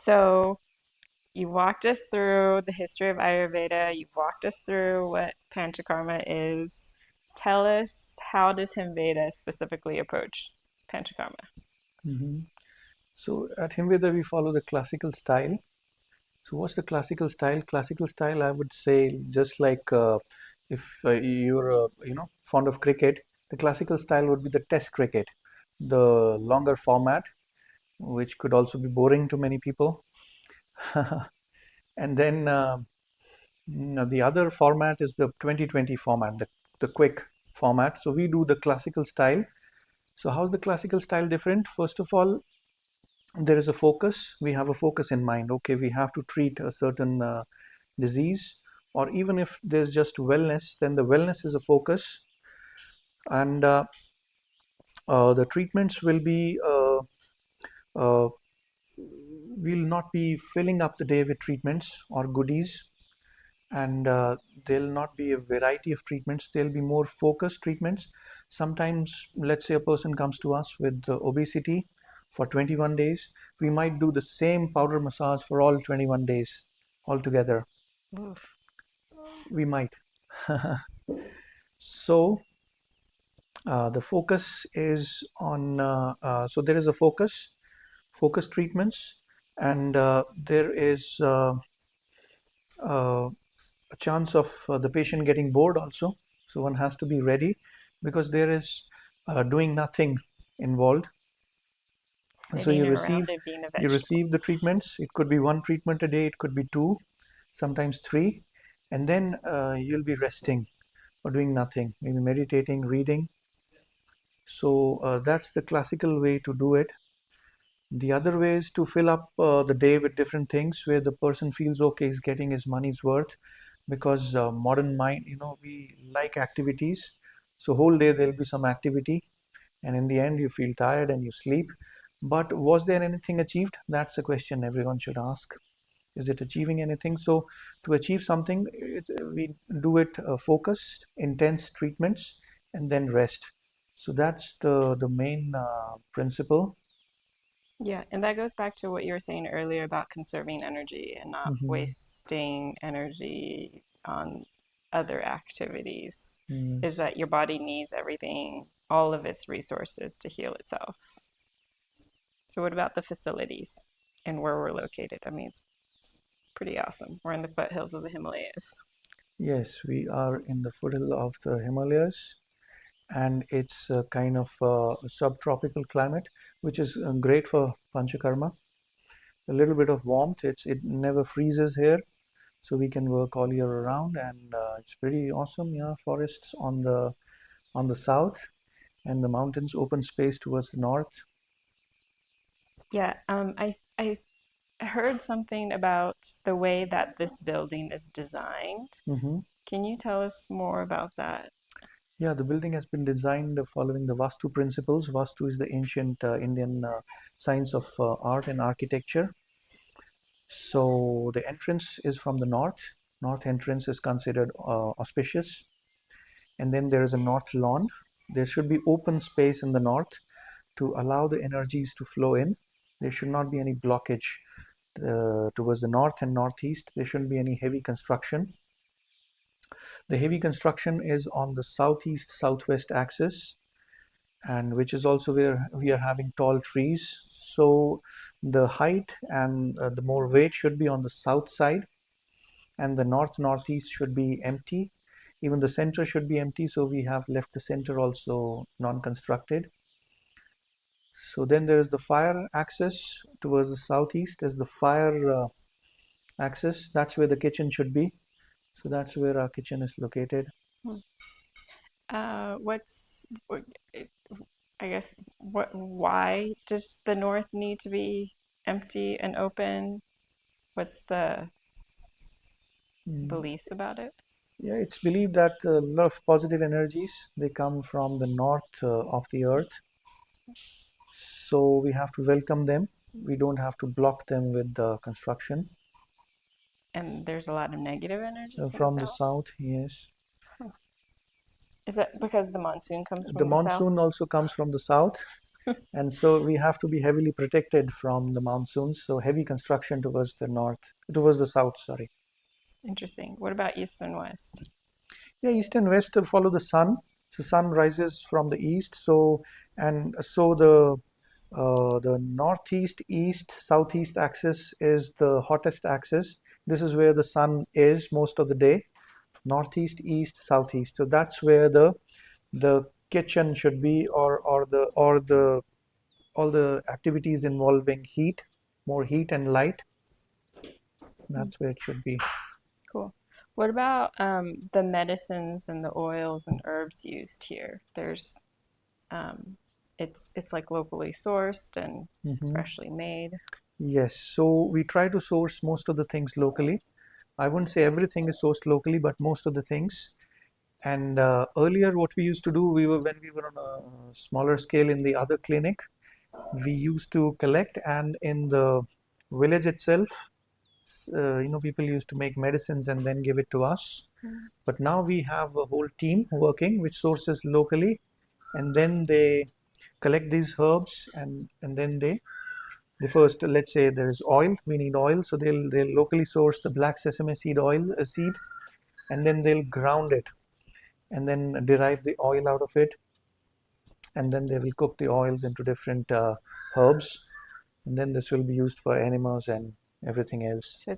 So you walked us through the history of Ayurveda. You walked us through what Panchkarma is. Tell us, how does HimVeda specifically approach Panchkarma? Mhm. So at HimVeda, we follow the classical style. So what's the classical style? Classical style, I would say, just like if you're fond of cricket, the classical style would be the Test cricket, the longer format, which could also be boring to many people. And then the other format is the 2020 format, the quick format. So we do the classical style. So how's the classical style different? First of all, there is a focus. We have a focus in mind. Okay, we have to treat a certain disease, or even if there's just wellness, then the wellness is a focus. And the treatments will be, uh, we'll not be filling up the day with treatments or goodies. And there'll not be a variety of treatments, there'll be more focused treatments. Sometimes, let's say a person comes to us with obesity for 21 days, we might do the same powder massage for all 21 days altogether. Oof. We might. So the focus is on, so there is a focus treatments, and there is uh, a chance of the patient getting bored also. So one has to be ready, because there is doing nothing involved. And so Sitting around and being a you vegetable. receive the treatments. It could be one treatment a day, it could be two, sometimes three, and then you'll be resting or doing nothing, maybe meditating, reading. So that's the classical way to do it. The other way is to fill up the day with different things where the person feels okay, he's getting his money's worth, because modern mind, we like activities. So whole day there'll be some activity, and in the end you feel tired and you sleep. But was there anything achieved? That's the question everyone should ask. Is it achieving anything? So to achieve something, we do it focused, intense treatments, and then rest. So that's the main principle. Yeah, and that goes back to what you were saying earlier about conserving energy and not Mhm. wasting energy on other activities. Is Yes. that your body needs everything, all of its resources to heal itself. So, what about the facilities and where we're located? I mean, it's pretty awesome. We're in the foothills of the Himalayas. Yes, we are in the foothill of the Himalayas, and it's a kind of subtropical climate, which is great for Panchakarma. A little bit of warmth. It never freezes here, so we can work all year around, and it's pretty awesome. Yeah, forests on the south, and the mountains, open space towards the north. Yeah, I heard something about the way that this building is designed. Hmm. Can you tell us more about that? Yeah, the building has been designed following the Vastu principles. Vastu is the ancient Indian science of art and architecture. So the entrance is from the north. North entrance is considered auspicious. And then there is a north lawn. There should be open space in the north to allow the energies to flow in. There should not be any blockage towards the north and northeast. There shouldn't be any heavy construction. The heavy construction is on the southeast southwest axis, and which is also where we are having tall trees. So the height and the more weight should be on the south side, and the north northeast should be empty. Even the center should be empty, so we have left the center also non-constructed. So then there is the fire axis towards the southeast as the fire axis. That's where the kitchen should be. So that's where our kitchen is located. Hmm. What, I guess, why does the north need to be empty and open? What's the Mm. beliefs about it? Yeah, it's believed that a lot of positive energies, they come from the north of the earth. So we have to welcome them. We don't have to block them with the construction. And there's a lot of negative energies from the From the south. south, yes. Huh. Is that because the monsoon comes The from the south? monsoon also comes from the south. And so we have to be heavily protected from the monsoons. So heavy construction towards the north, towards the south, sorry. Interesting. What about east and west? Yeah, east and west follow the sun. So sun rises from the east. So and so the northeast, east, southeast axis is the hottest axis. This is where the sun is most of the day. Northeast, east, southeast. So that's where the kitchen should be, or the all the activities involving heat, more heat and light. Hmm, That's where it should be. cool. What about the medicines and the oils and herbs used here? Um, it's like locally sourced and Hmm. freshly made. Yes, so we try to source most of the things locally. I wouldn't say everything is sourced locally, but most of the things. And earlier, what we used to do, when we were on a smaller scale in the other clinic, we used to collect, and in the village itself, people used to make medicines and then give it to us. Mm. But now we have a whole team working which sources locally, and then they collect these herbs, and then they first, let's say there is oil, we need oil, so they'll locally source the black sesame seed oil seed, and then they'll ground it and then derive the oil out of it, and then they will cook the oils into different herbs, and then this will be used for enemas and everything else. So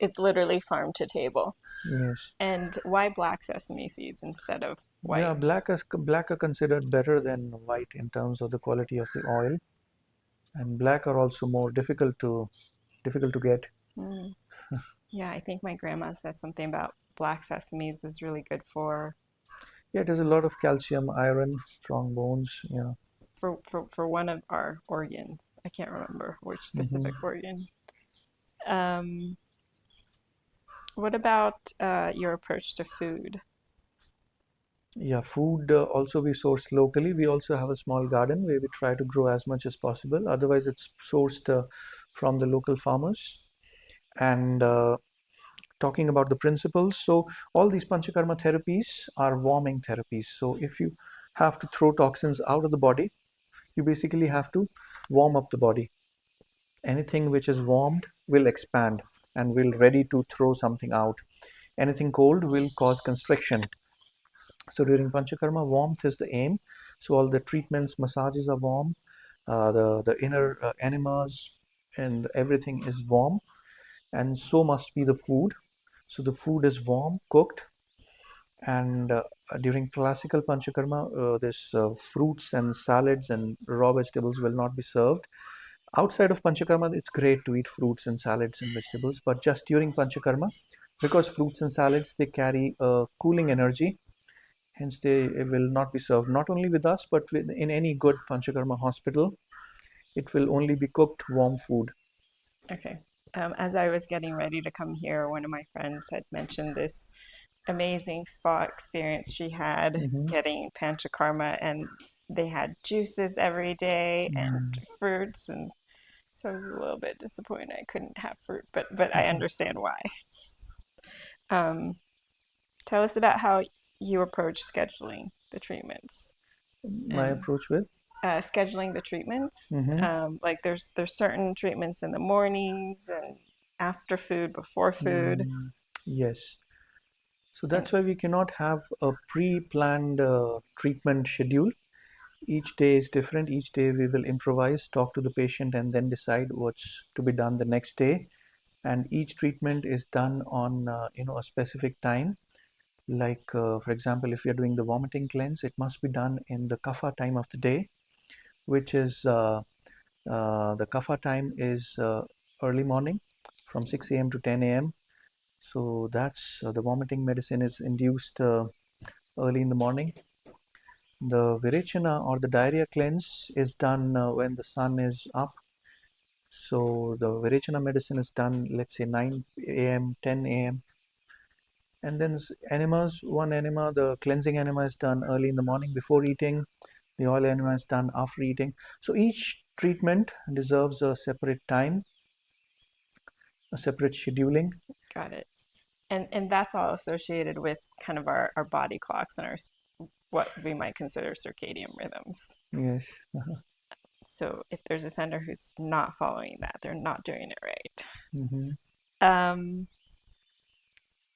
it's literally farm to table. Yes. And why black sesame seeds instead of Yeah, white? black are considered better than white in terms of the quality of the oil, and black are also more difficult to get. Mm. Yeah, I think my grandma said something about black sesames is really good Yeah, it has a lot of calcium, iron, strong bones. Yeah. for one of our organs. I can't remember which Hmm. specific organ. Um, what about your approach to food? Yeah, food also we source locally. We also have a small garden where we try to grow as much as possible. Otherwise, it's sourced from the local farmers. And talking about the principles, so all these Panchakarma therapies are warming therapies. So if you have to throw toxins out of the body, you basically have to warm up the body. Anything which is warmed will expand and will ready to throw something out. Anything cold will cause constriction. So during Panchakarma, warmth is the aim. So all the treatments, massages are warm. The inner enemas and everything is warm, and so must be the food. So the food is warm, cooked, and during classical Panchakarma, this fruits and salads and raw vegetables will not be served. Outside of Panchakarma, it's great to eat fruits and salads and vegetables, but just during Panchakarma, because fruits and salads they carry a cooling energy, hence they will not be served not only with us but in any good Panchakarma hospital. It will only be cooked warm food. Okay. As I was getting ready to come here, one of my friends had mentioned this amazing spa experience she had Hmm. getting Panchkarma, and they had juices every day and Mm. fruits, and so I was a little bit disappointed I couldn't have fruit, but I understand why. Um, tell us about how you approach scheduling the treatments My and approach with. scheduling the treatments. Hmm. Like there's certain treatments in the mornings and after food, before food, Mm. Yes. So and that's why we cannot have a pre-planned treatment schedule. Each day is different. Each day we will improvise, talk to the patient, and then decide what's to be done the next day. And each treatment is done on a specific time. Like for example, if we are doing the vomiting cleanse, it must be done in the kapha time of the day, which is the kapha time is early morning from 6 a.m. to 10 a.m. So that's the vomiting medicine is induced early in the morning. The Virechana or the diarrhea cleanse is done when the sun is up. So the Virechana medicine is done, let's say 9 a.m., 10 a.m. And then enemas, one enema, the cleansing enema is done early in the morning before eating. The oil enema is done after eating. So each treatment deserves a separate time, a separate scheduling. got it. And that's all associated with kind of our body clocks and our what we might consider circadian rhythms. Yes. So if there's a sender who's not following that, they're not doing it right. Mm-hmm. Um,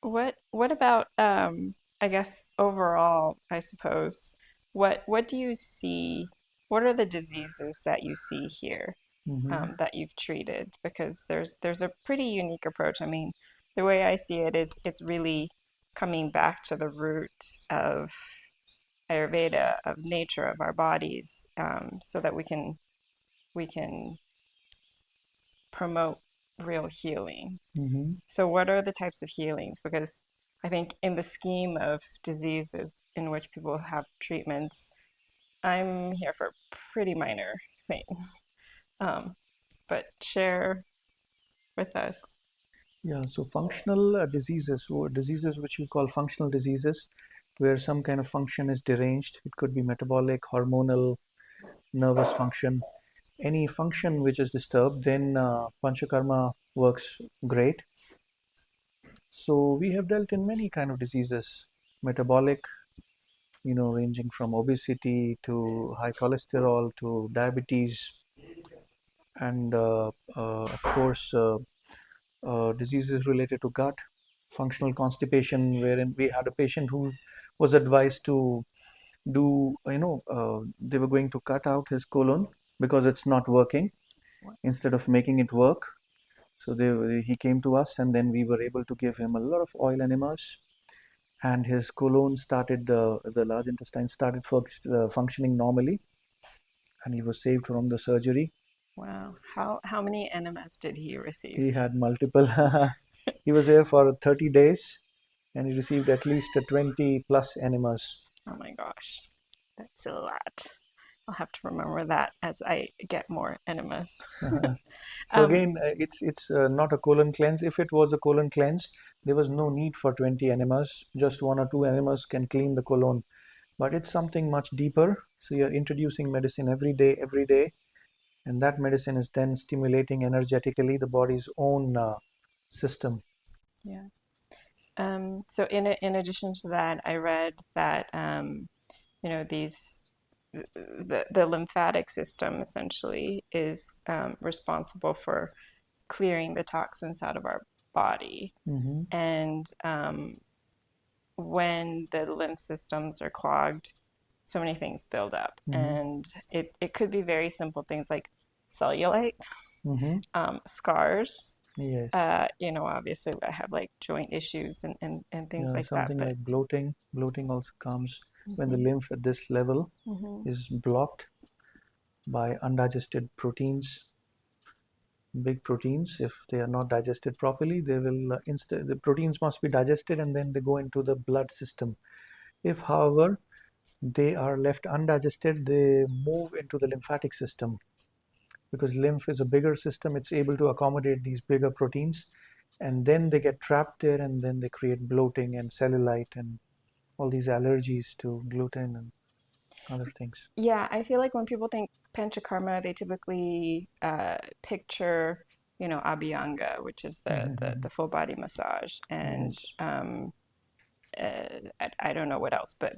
what about I guess overall, I suppose, what do you see? What are the diseases that you see here Mm-hmm. that you've treated? Because there's a pretty unique approach. I mean, the way I see it is it's really coming back to the root of Ayurveda, of nature, of our bodies, so that we can promote real healing. Mm-hmm. So, what are the types of healings? Because I think in the scheme of diseases in which people have treatments, I'm here for a pretty minor thing. Um, but share with us. Yeah, so functional diseases, or diseases which we call functional diseases, where some kind of function is deranged. It could be metabolic, hormonal, nervous function. Any function which is disturbed, then Panchkarma works great. So we have dealt in many kind of diseases, metabolic, ranging from obesity to high cholesterol to diabetes, and of course, diseases related to gut, functional constipation, wherein we had a patient who was advised to do, they were going to cut out his colon because it's not working instead of making it work. So he came to us, and then we were able to give him a lot of oil enemas, and his colon started, the large intestine started functioning normally, and he was saved from the surgery. Wow. How many enemas did he receive? He had multiple. He was there for 30 days, and he received at least 20 plus enemas. Oh my gosh. That's a lot. I'll have to remember that as I get more enemas. So Um, again, it's not a colon cleanse. If it was a colon cleanse, there was no need for 20 enemas. Just one or two enemas can clean the colon. But it's something much deeper. So you're introducing medicine every day, and that medicine is then stimulating energetically the body's own system. yeah. So in addition to that, I read that these the lymphatic system essentially is responsible for clearing the toxins out of our body. Mm-hmm. And when the lymph systems are clogged, so many things build up. Mm-hmm. And it could be very simple things like cellulite, Mm-hmm. scars. Yes. Obviously I have like joint issues and things Yeah, like that. something But like bloating. Bloating also comes when the mhm, lymph at this level mhm, is blocked by undigested proteins, big proteins. If they are not digested properly, they will instead the proteins must be digested and then they go into the blood system. If, however, they are left undigested, they move into the lymphatic system because lymph is a bigger system. It's able to accommodate these bigger proteins, and then they get trapped there, and then they create bloating and cellulite and all these allergies to gluten and other things. yeah, I feel like when people think Panchakarma, they typically picture, Abhyanga, which is the full body massage, and Yes. I don't know what else, but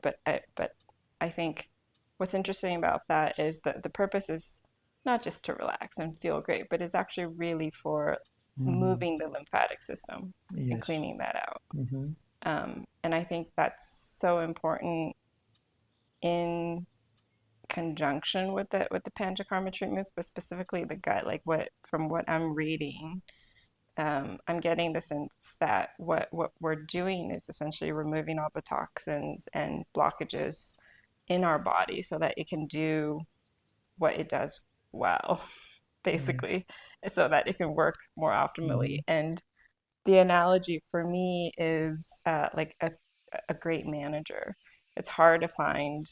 I think what's interesting about that is that the purpose is not just to relax and feel great, but is actually really for Hmm. moving the lymphatic system and Yes. cleaning that out. Hmm. And I think that's so important in conjunction with the panchakarma treatments, but specifically the gut. Like what I'm reading, I'm getting the sense that what we're doing is essentially removing all the toxins and blockages in our body so that it can do what it does well, Yes. basically, so that it can work more optimally. Hmm. And the analogy for me is like a great manager. It's hard to find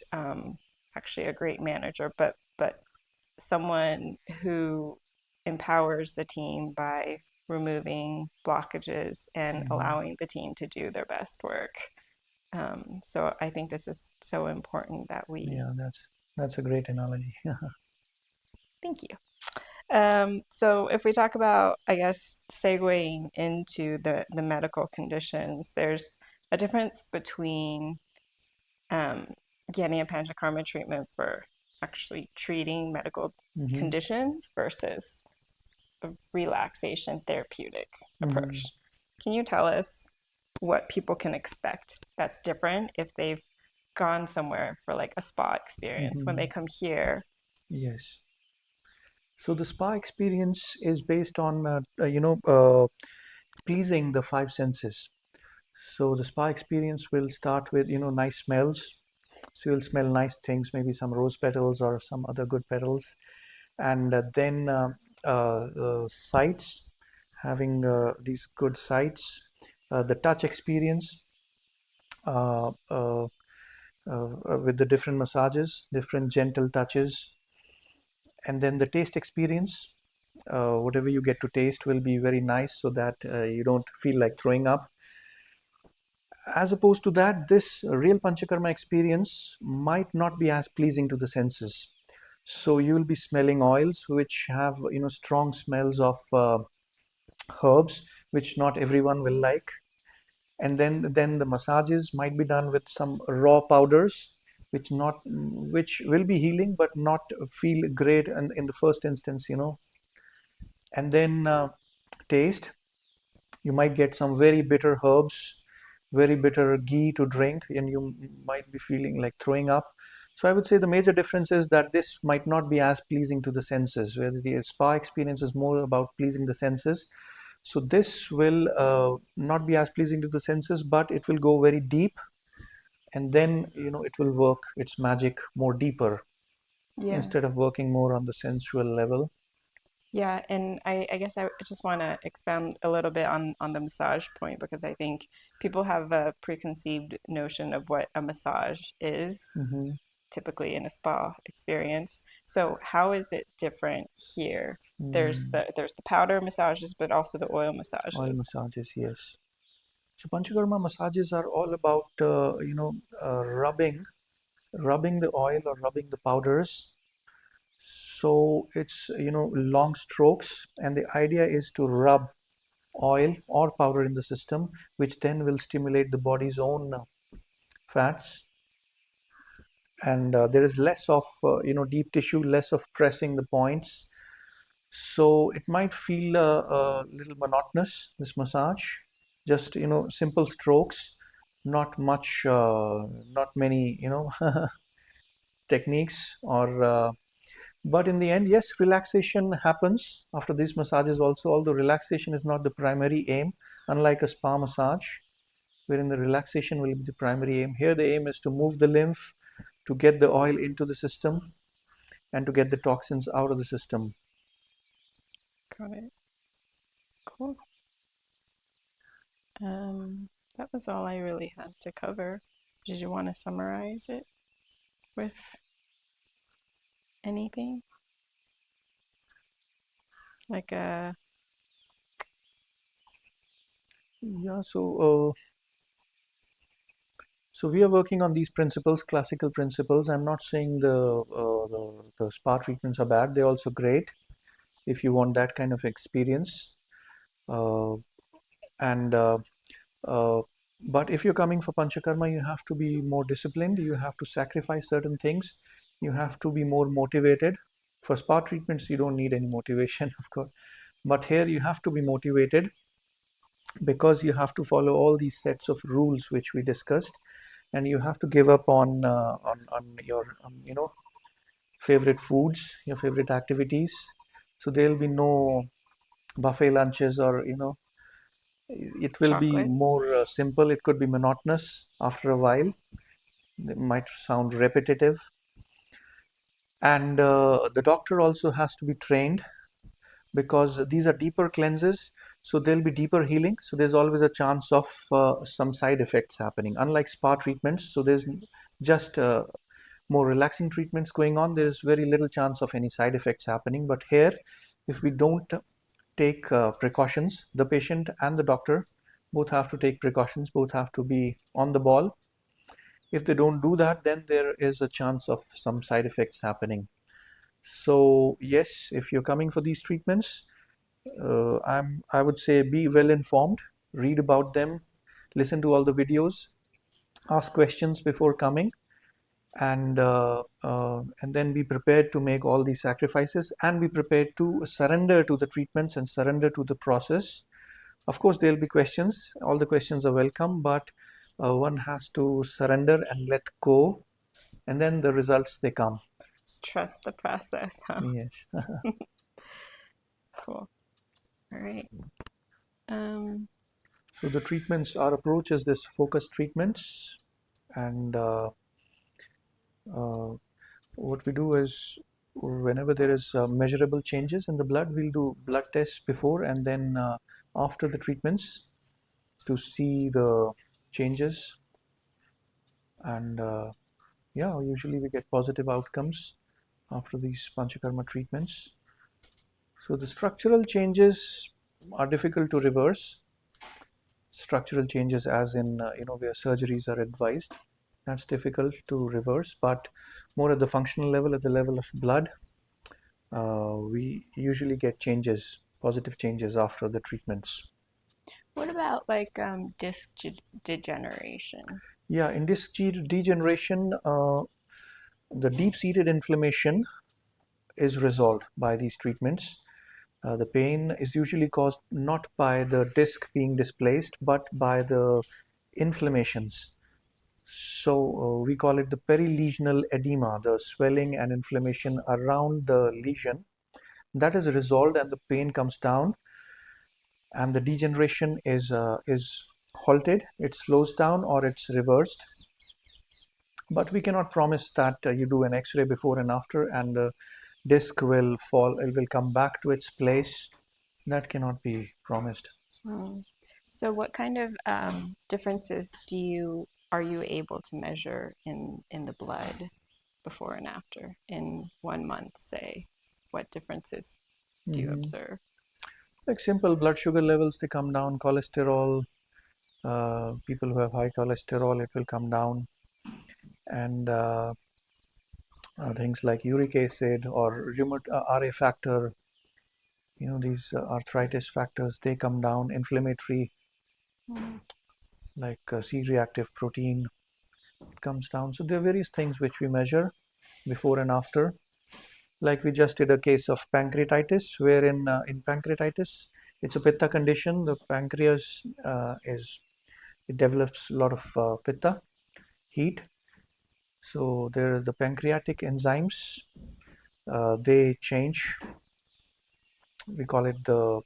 actually a great manager, but someone who empowers the team by removing blockages and Hmm. allowing the team to do their best work. So I think this is so important that we Yeah, that's a great analogy. thank you. So if we talk about, I guess, segueing into the medical conditions, there's a difference between um, getting a panchakarma treatment for actually treating medical Mm-hmm. conditions versus a relaxation therapeutic Mm-hmm. approach. Can you tell us what people can expect that's different if they've gone somewhere for like a spa experience when Mm-hmm. they come here? Yes. So the spa experience is based on, pleasing the five senses. So the spa experience will start with, nice smells. So you'll smell nice things, maybe some rose petals or some other good petals. And then sights, having these good sights. The touch experience uh, uh, with the different massages, different gentle touches. And then the taste experience, whatever you get to taste will be very nice so that you don't feel like throwing up. As opposed to that, this real Panchakarma experience might not be as pleasing to the senses. So you will be smelling oils which have strong smells of herbs, which not everyone will like. And then the massages might be done with some raw powders, which will be healing but not feel great in the first instance. And then taste, you might get some very bitter herbs, very bitter ghee to drink, and you might be feeling like throwing up. So I would say the major difference is that this might not be as pleasing to the senses, where the spa experience is more about pleasing the senses. So this will not be as pleasing to the senses, but it will go very deep, and then it will work its magic more deeper Yeah. instead of working more on the sensual level. Yeah, and I guess I just want to expand a little bit on the massage point because I think people have a preconceived notion of what a massage is Hmm. typically in a spa experience. So how is it different here? There's the powder massages, but also the oil Oil massages. massages, yes. So Panchakarma massages are all about rubbing the oil or rubbing the powders. So it's long strokes, and the idea is to rub oil or powder in the system, which then will stimulate the body's own fats. And there is less of deep tissue, less of pressing the points. So it might feel a little monotonous, this massage. Just simple strokes, not much, not many techniques or. But in the end, yes, relaxation happens after these massages also, although relaxation is not the primary aim, unlike a spa massage, wherein the relaxation will be the primary aim. Here, the aim is to move the lymph, to get the oil into the system, and to get the toxins out of the system. Got it. Cool. That was all I really had to cover. Did you want to summarize it with anything? Like a Yeah, so we are working on these principles, classical principles. I'm not saying the spa treatments are bad. They're also great if you want that kind of experience. Uh, and uh, but if you're coming for Panchakarma, you have to be more disciplined. You have to sacrifice certain things. You have to be more motivated. For spa treatments, you don't need any motivation, of course. But here, you have to be motivated because you have to follow all these sets of rules which we discussed, and you have to give up on your favorite foods, your favorite activities. So there'll be no buffet lunches, or it will be chocolate. more simple. It could be monotonous after a while. It might sound repetitive, and the doctor also has to be trained because these are deeper cleanses, so there'll be deeper healing. So there's always a chance of some side effects happening, unlike spa treatments. So there's just more relaxing treatments going on. There's very little chance of any side effects happening. But here, if we don't take precautions, the patient and the doctor both have to take precautions, both have to be on the ball. If they don't do that, then there is a chance of some side effects happening. So yes, if you're coming for these treatments, I would say be well informed, read about them, listen to all the videos, ask questions before coming, and then be prepared to make all these sacrifices and be prepared to surrender to the treatments and surrender to the process. Of course, there'll be questions. All the questions are welcome, but one has to surrender and let go, and then the results they come. Trust the process, huh? Yes. Cool. All right. Um, So the treatments, our approach is this focused treatments, and uh, what we do is whenever there is measurable changes in the blood, we'll do blood tests before and then after the treatments to see the changes. And yeah, usually we get positive outcomes after these Panchakarma treatments. So the structural changes are difficult to reverse. Structural changes, as in where surgeries are advised, that's difficult to reverse. But more at the functional level, at the level of blood, we usually get changes, positive changes after the treatments. what about like disc degeneration? Yeah, in disc degeneration, the deep-seated inflammation is resolved by these treatments. The pain is usually caused not by the disc being displaced, but by the inflammations. So we call it the perilesional edema, the swelling and inflammation around the lesion. That is resolved, and the pain comes down, and the degeneration is halted. It slows down or it's reversed. But we cannot promise that you do an X-ray before and after, and the disc will fall. It will come back to its place. That cannot be promised. Hmm. So, what kind of differences are you able to measure in the blood before and after in 1 month, say? What differences do you Mhm. observe? Like simple blood sugar levels, they come down. Cholesterol, people who have high cholesterol, it will come down, and things like uric acid or Ra factor, these arthritis factors, they come down. Inflammatory, Mm. like C-reactive protein, it comes down. So there are various things which we measure before and after. Like we just did a case of pancreatitis, wherein in pancreatitis, it's a pitta condition. The pancreas is it develops a lot of pitta, heat. So there, the pancreatic enzymes they change. We call it uh,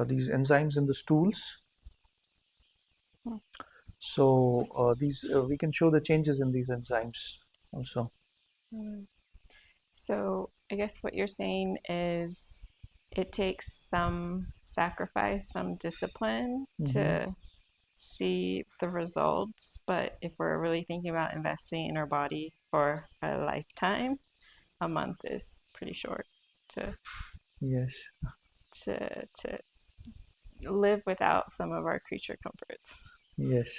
these enzymes in the stools. So these we can show the changes in these enzymes also. Mm. So, I guess what you're saying is it takes some sacrifice, some discipline Hmm. to see the results. But if we're really thinking about investing in our body for a lifetime, a month is pretty short to Yes, to live without some of our creature comforts. yes.